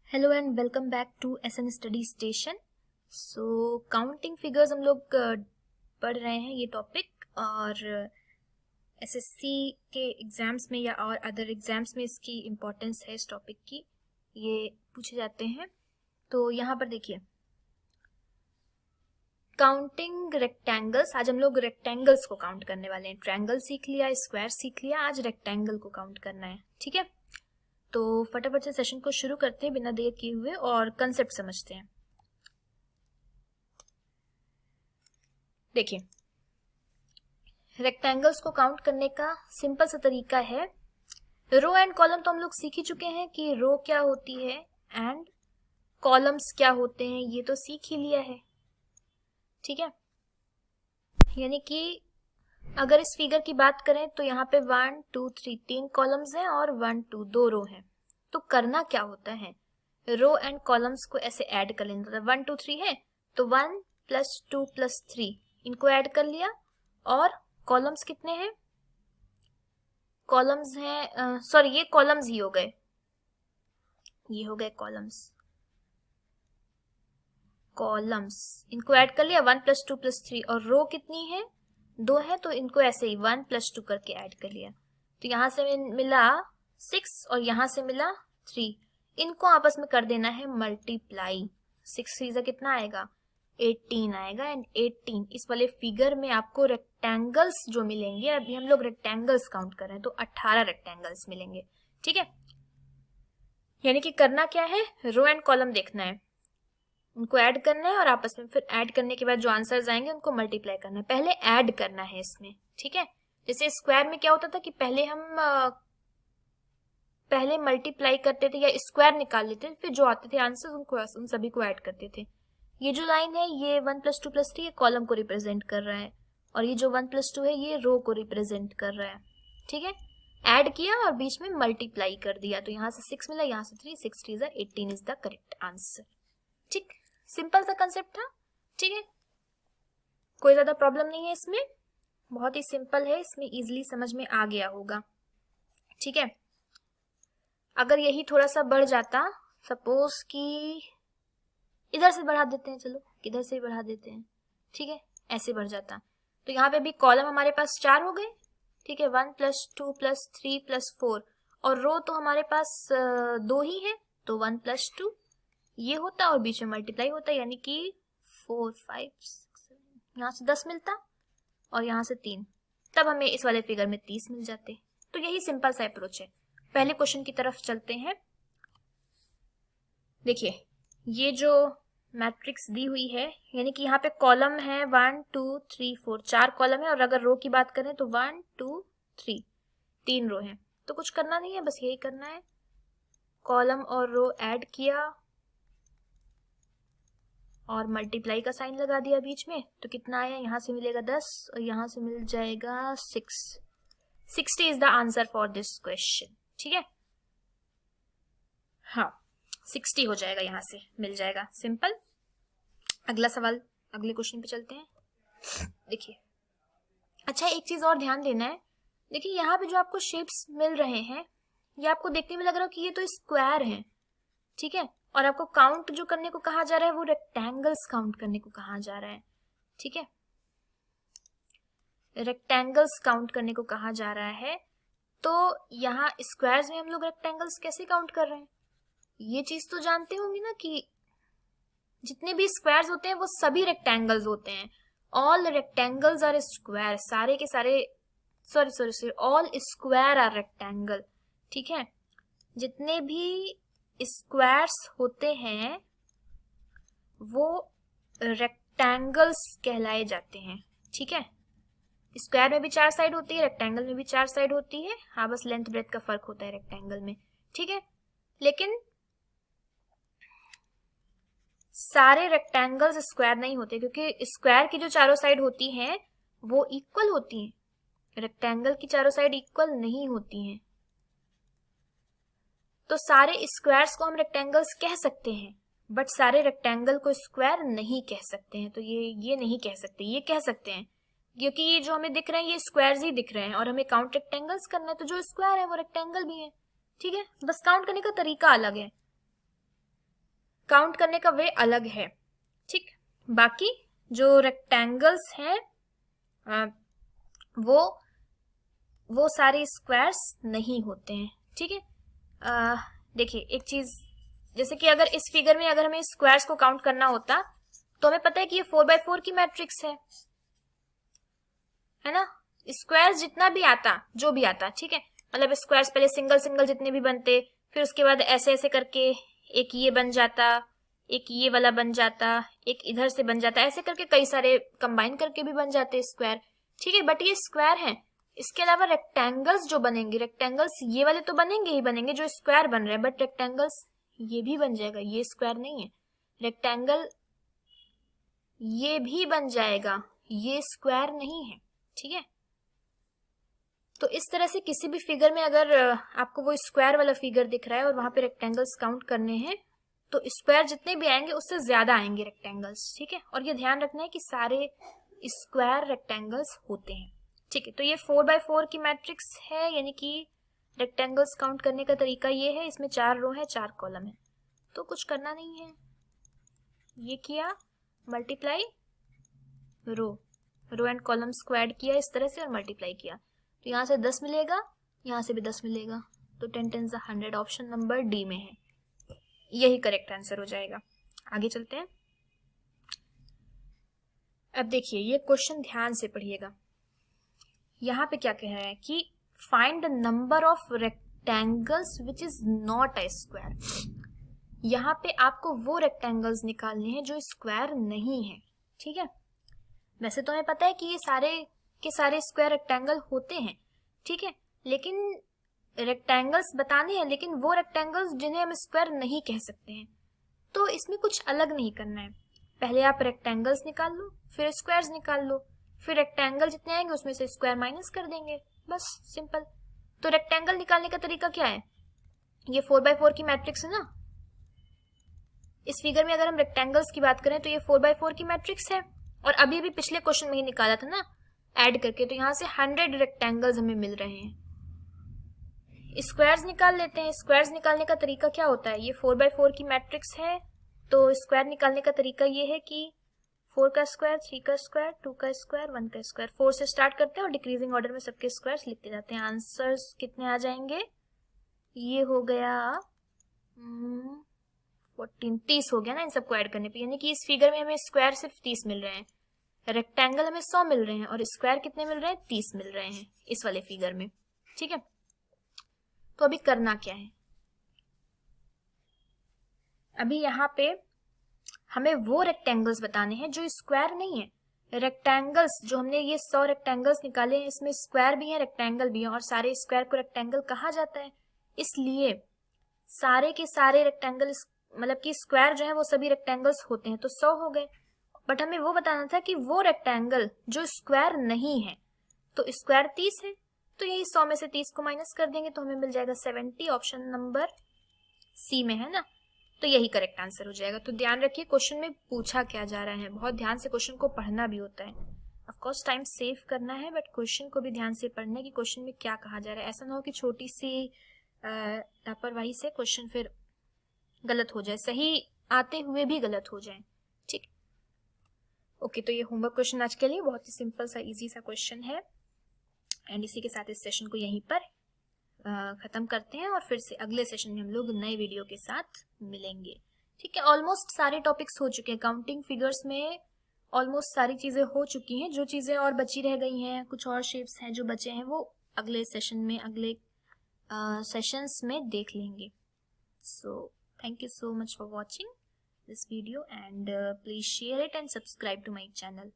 Hello and welcome back to SN study station. So counting figures हम लोग पढ़ रहे हैं ये टॉपिक, और एसएससी के एग्जाम्स में या और अदर एग्जाम्स में इसकी इम्पोर्टेंस है इस टॉपिक की, ये पूछे जाते हैं। तो यहाँ पर देखिए, काउंटिंग रेक्टेंगल्स। आज हम लोग रेक्टेंगल्स को काउंट करने वाले हैं। ट्रायंगल सीख लिया, स्क्वायर सीख लिया, आज रेक्टेंगल को काउंट करना है। ठीक है, तो फटाफट से सेशन को शुरू करते हैं बिना देर किए हुए और कंसेप्ट समझते हैं। देखिए, रेक्टेंगल्स को काउंट करने का सिंपल सा तरीका है। रो एंड कॉलम तो हम लोग सीख ही चुके हैं कि रो क्या होती है एंड कॉलम्स क्या होते हैं, ये तो सीख ही लिया है। ठीक है, यानी कि अगर इस फिगर की बात करें तो यहाँ पे 1 2 3 3 कॉलम्स हैं और 1 2 2 रो हैं। तो करना क्या होता है, रो एंड कॉलम्स को ऐसे ऐड कर लेना होता है। 1 2 3 है तो 1 + 2 + 3 इनको ऐड कर लिया। और कॉलम्स कितने हैं, कॉलम्स हैं सॉरी ये कॉलम्स ही हो गए, ये हो गए कॉलम्स इनको ऐड कर लिया। 1 + 2 + 3 और रो कितनी है, 2 है, तो इनको ऐसे ही 1 + 2 करके ऐड कर लिया। तो यहां से मिला 6 और यहां से मिला 3। इनको आपस में कर देना है मल्टीप्लाई। 6 3 कितना आएगा, 18 आएगा। एंड 18 इस वाले फिगर में आपको रेक्टेंगल्स जो मिलेंगे, अभी हम लोग रेक्टेंगल्स काउंट कर रहे हैं, तो 18 रेक्टेंगल्स मिलेंगे। ठीक है, यानी कि करना क्या है, रो एंड कॉलम देखना है, उनको ऐड करना है और आपस में फिर ऐड करने के बाद जो आंसर्स आएंगे उनको मल्टीप्लाई करना है। पहले ऐड करना है इसमें। ठीक है, जैसे स्क्वायर में क्या होता था कि पहले हम पहले मल्टीप्लाई करते थे या स्क्वायर निकाल लेते थे, फिर जो आते थे आंसर उन सभी को ऐड करते थे। ये जो लाइन है ये 1 + 2 + 3 ये कॉलम को रिप्रेजेंट कर रहा है, और ये जो 1 + 2 है ये रो को रिप्रेजेंट कर रहा है। ठीक है, ऐड किया और बीच में मल्टीप्लाई कर दिया, तो यहाँ से 6 मिला, यहाँ से 3, 6 3 18 इज द करेक्ट आंसर। ठीक, सिंपल सा कंसेप्ट था। ठीक है, कोई ज्यादा प्रॉब्लम नहीं है इसमें, बहुत ही सिंपल है, इसमें इजीली समझ में आ गया होगा। ठीक है, अगर यही थोड़ा सा बढ़ जाता, सपोज कि इधर से बढ़ा देते हैं, चलो किधर से बढ़ा देते हैं। ठीक है, ऐसे बढ़ जाता, तो यहाँ पे भी कॉलम हमारे पास 4 हो गए। ठीक है, 1 + 2 + 3 + 4, और रो तो हमारे पास 2 ही है, तो 1 + 2 ये होता और बीच में मल्टीप्लाई होता, यानी कि 4 5 6 7, यहाँ से 10 मिलता और यहाँ से 3, तब हमें इस वाले फिगर में 30 मिल जाते। तो यही सिंपल सा अप्रोच है। पहले क्वेश्चन की तरफ चलते हैं। देखिए, ये जो मैट्रिक्स दी हुई है, यानी कि यहाँ पे कॉलम है 1 2 3 4, 4 कॉलम है, और अगर रो की बात करें तो 1 2 3 3 रो है। तो कुछ करना नहीं है, बस यही करना है, कॉलम और रो ऐड किया और मल्टीप्लाई का साइन लगा दिया बीच में, तो कितना आया, यहाँ से मिलेगा 10 और यहाँ से मिल जाएगा 6। 60 is the answer for this question. ठीक है, हाँ 60 हो जाएगा, यहाँ से मिल जाएगा, सिंपल। अगला सवाल, अगले क्वेश्चन पे चलते हैं। देखिए, अच्छा एक चीज और ध्यान देना है। देखिए, यहाँ पे जो आपको शेप्स मिल रहे हैं, ये आपको देखने में लग रहा है कि ये तो स्क्वायर है। ठीक है, और आपको काउंट जो करने को कहा जा रहा है वो रेक्टेंगल्स काउंट करने को कहा जा रहा है। ठीक है, रेक्टेंगल्स काउंट करने को कहा जा रहा है। तो यहाँ स्क्वायर्स में हम लोग रेक्टेंगल्स कैसे काउंट कर रहे हैं, ये चीज तो जानते होंगे ना कि जितने भी स्क्वायर्स होते हैं वो सभी रेक्टेंगल्स होते हैं। ऑल रेक्टेंगल्स आर स्क्वायर, सारे के सारे, sorry all square are rectangle. ठीक है, जितने भी स्क्वायर्स होते हैं वो रेक्टेंगल्स कहलाए जाते हैं। ठीक है, स्क्वायर में भी 4 साइड होती है, रेक्टेंगल में भी 4 साइड होती है, हाँ बस लेंथ ब्रेथ का फर्क होता है रेक्टेंगल में। ठीक है, लेकिन सारे रेक्टेंगल्स स्क्वायर नहीं होते, क्योंकि स्क्वायर की जो चारों साइड होती हैं वो इक्वल होती हैं, रेक्टेंगल की चारों साइड इक्वल नहीं होती हैं। तो सारे स्क्वायर्स को हम रेक्टेंगल्स कह सकते हैं, बट सारे रेक्टेंगल को स्क्वायर नहीं कह सकते हैं। तो ये नहीं कह सकते, ये कह सकते हैं, क्योंकि ये जो हमें दिख रहे हैं ये स्क्वायर्स ही दिख रहे हैं, और हमें काउंट रेक्टेंगल्स करना है, तो जो स्क्वायर है वो रेक्टेंगल भी है। ठीक है, बस काउंट करने का तरीका अलग है। काउंट करने का वे अलग है, ठीक। बाकी जो रेक्टेंगल्स हैं वो सारे स्क्वायर्स नहीं होते हैं, ठीक है। देखिए एक चीज, जैसे कि अगर इस फिगर में अगर हमें स्क्वायर्स को काउंट करना होता तो हमें पता है कि ये 4x4 की मैट्रिक्स है ना। स्क्वायर्स जितना भी आता, जो भी आता, ठीक है, मतलब स्क्वायर्स पहले सिंगल सिंगल जितने भी बनते, फिर उसके बाद ऐसे ऐसे करके एक ये बन जाता, एक ये वाला बन जाता, एक इधर से बन जाता, ऐसे करके कई सारे कंबाइन करके भी बन जाते स्क्वायर, ठीक है। बट ये स्क्वायर है, इसके अलावा रेक्टेंगल्स जो बनेंगे, रेक्टेंगल्स ये वाले तो बनेंगे ही बनेंगे जो स्क्वायर बन रहे हैं, बट रेक्टेंगल्स ये भी बन जाएगा, ये स्क्वायर नहीं है, रेक्टेंगल ये भी बन जाएगा, ये स्क्वायर नहीं है, ठीक है। तो इस तरह से किसी भी फिगर में अगर आपको वो स्क्वायर वाला फिगर दिख रहा है और वहां पे रेक्टेंगल्स काउंट करने हैं तो स्क्वायर जितने भी आएंगे उससे ज्यादा आएंगे रेक्टेंगल्स, ठीक है। और ये ध्यान रखना है कि सारे स्क्वायर रेक्टेंगल्स होते हैं, ठीक है। तो ये 4x4 की मैट्रिक्स है, यानी कि रेक्टेंगल्स काउंट करने का तरीका ये है। इसमें 4 रो है, 4 कॉलम है, तो कुछ करना नहीं है, ये किया multiply row and column square किया इस तरह से और मल्टीप्लाई किया, तो यहाँ से 10 मिलेगा, यहाँ से भी 10 मिलेगा, तो 10 10 100 ऑप्शन नंबर डी में है, यही करेक्ट आंसर हो जाएगा। आगे चलते हैं। अब देखिए ये क्वेश्चन ध्यान से पढ़िएगा, यहाँ पे क्या कह रहा है कि find the number of rectangles which is not a square. यहाँ पे आपको वो रेक्टेंगल्स निकालने हैं जो स्क्वायर नहीं है, ठीक है। वैसे तो हमें पता है कि ये सारे के सारे स्क्वायर रेक्टेंगल होते हैं, ठीक है, लेकिन रेक्टेंगल्स बताने हैं, लेकिन वो रेक्टेंगल्स जिन्हें हम स्क्वायर नहीं कह सकते हैं। तो इसमें कुछ अलग नहीं करना है, पहले आप रेक्टेंगल्स निकाल लो, फिर स्क्वायर्स निकाल लो, फिर रेक्टेंगल जितने आएंगे उसमें से स्क्वायर माइनस कर देंगे, बस सिंपल। तो रेक्टेंगल निकालने का तरीका क्या है, ये 4x4 की मैट्रिक्स है ना। इस फिगर में अगर हम रेक्टेंगल्स की बात करें तो ये 4x4 की मैट्रिक्स है, और अभी भी पिछले क्वेश्चन में ही निकाला था ना ऐड करके, तो यहाँ से 100 रेक्टेंगल्स हमें मिल रहे हैं। स्क्वायर्स निकाल लेते हैं। स्क्वायर्स निकालने का तरीका क्या होता है, ये 4x4 की मैट्रिक्स है, तो स्क्वायर निकालने का तरीका ये है कि 4 का स्क्वायर, 3 का स्क्वायर, 2 का स्क्वायर, 1 का स्क्वायर, 4 से स्टार्ट करते हैं और डिक्रीजिंग ऑर्डर में सबके स्क्वायर्स लिखते जाते हैं। आंसर्स कितने आ जाएंगे, ये हो गया 14, 30 हो गया ना इन सबको ऐड करने पे, यानी कि इस फिगर में हमें स्क्वायर सिर्फ 30 मिल रहे हैं, रेक्टेंगल हमें 100 मिल रहे हैं और स्क्वायर कितने मिल रहे हैं, 30 मिल रहे हैं इस वाले फिगर में, ठीक है। तो अभी करना क्या है, अभी यहाँ पे हमें वो रेक्टेंगल्स बताने हैं जो स्क्वायर नहीं है। रेक्टेंगल्स जो हमने ये 100 रेक्टेंगल्स निकाले हैं, इसमें स्क्वायर भी है रेक्टेंगल भी है, और सारे स्क्वायर को रेक्टेंगल कहा जाता है, इसलिए सारे के सारे रेक्टेंगल मतलब कि स्क्वायर जो है वो सभी रेक्टेंगल्स होते हैं, तो 100 हो गए। बट हमें वो बताना था कि वो रेक्टेंगल जो स्क्वायर नहीं है, तो स्क्वायर 30 है, तो यही 100 में से 30 को माइनस कर देंगे तो हमें मिल जाएगा 70, ऑप्शन नंबर सी में है ना, तो यही करेक्ट आंसर हो जाएगा। तो ध्यान रखिए क्वेश्चन में पूछा क्या जा रहा है, बहुत ध्यान से क्वेश्चन को पढ़ना भी होता है। ऑफ कोर्स टाइम सेव करना है, बट क्वेश्चन को भी ध्यान से पढ़ना है कि क्वेश्चन में क्या कहा जा रहा है। ऐसा ना हो कि छोटी सी लापरवाही से क्वेश्चन फिर गलत हो जाए, सही आते हुए भी गलत हो जाए, ठीक। ओके, तो ये होमवर्क क्वेश्चन आज के लिए बहुत ही सिंपल सा इजी सा क्वेश्चन है, एंड इसी के साथ इस सेशन को यहीं पर खत्म करते हैं और फिर से अगले सेशन में हम लोग नए वीडियो के साथ मिलेंगे, ठीक है। ऑलमोस्ट सारे टॉपिक्स हो चुके हैं, काउंटिंग फिगर्स में ऑलमोस्ट सारी चीजें हो चुकी हैं, जो चीजें और बची रह गई हैं, कुछ और शेप्स हैं जो बचे हैं, वो अगले सेशन में अगले सेशंस में देख लेंगे। सो thank you so much for watching this video, and please share it and subscribe to my channel.